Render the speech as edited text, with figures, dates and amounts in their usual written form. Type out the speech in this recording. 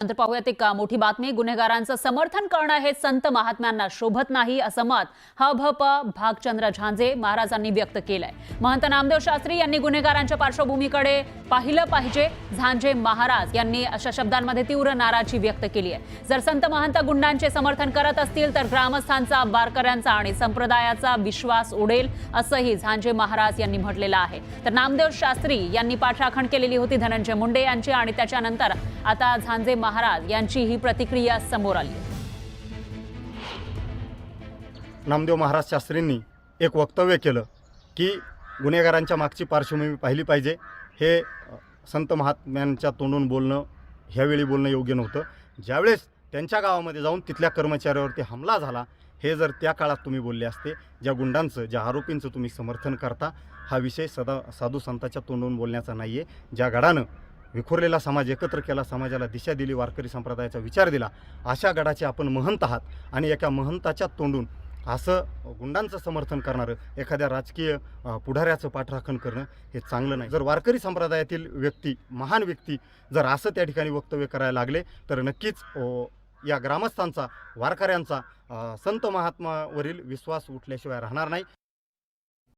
नंतर पाहूयात एक मोठी बातमी. गुन्हेगारांचं समर्थन करणं हे संत महात्म्यांना शोभत नाही, असं मत हभप भागचंद्र झांजे महाराजांनी व्यक्त केलंय. महंत नामदेव शास्त्री यांनी गुन्हेगारांच्या पार्श्वभूमीकडे पाहिलं पाहिजे. झांजे महाराज यांनी अशा शब्दांमध्ये तीव्र नाराजी व्यक्त केली आहे. जर संत महंत गुंडांचे समर्थन करत असतील तर ग्रामस्थांचा, वारकऱ्यांचा आणि संप्रदायाचा विश्वास उडेल, असंही झांजे महाराज यांनी म्हटलेलं आहे. तर नामदेव शास्त्री यांनी पाठराखण केलेली होती धनंजय मुंडे यांची, आणि त्याच्यानंतर आता झांजे महाराज यांची ही प्रतिक्रिया समोर आली. नामदेव महाराज शास्त्रींनी एक वक्तव्य केलं की गुन्हेगारांच्या मागची पार्श्वभूमी पाहिली पाहिजे. हे संत महात्म्यांच्या तोंडून बोलणं, ह्यावेळी बोलणं योग्य नव्हतं. ज्यावेळेस त्यांच्या गावामध्ये जाऊन तिथल्या कर्मचाऱ्यावरती हमला झाला, हे जर त्या काळात तुम्ही बोलले असते, ज्या गुंडांचं, ज्या आरोपींचं तुम्ही समर्थन करता, हा विषय साधू संतांच्या तोंडून बोलण्याचा नाही आहे. ज्या गडानं विखुरलेला समाज एकत्र केला, समाजाला दिशा दिली, वारकरी संप्रदायाचा विचार दिला, अशा गडाचे आपण महंत आहात. आणि एका महंताच्या तोंडून असं गुंडांचं समर्थन करणारं एखाद्या राजकीय पुढाऱ्याचं पाठराखण करणं हे चांगलं नाही. जर वारकरी संप्रदायातील व्यक्ती, महान व्यक्ती जर असं त्या ठिकाणी वक्तव्य करायला लागले तर नक्कीच या ग्रामस्थांचा, वारकऱ्यांचा संत महात्मावरील विश्वास उठल्याशिवाय राहणार नाही.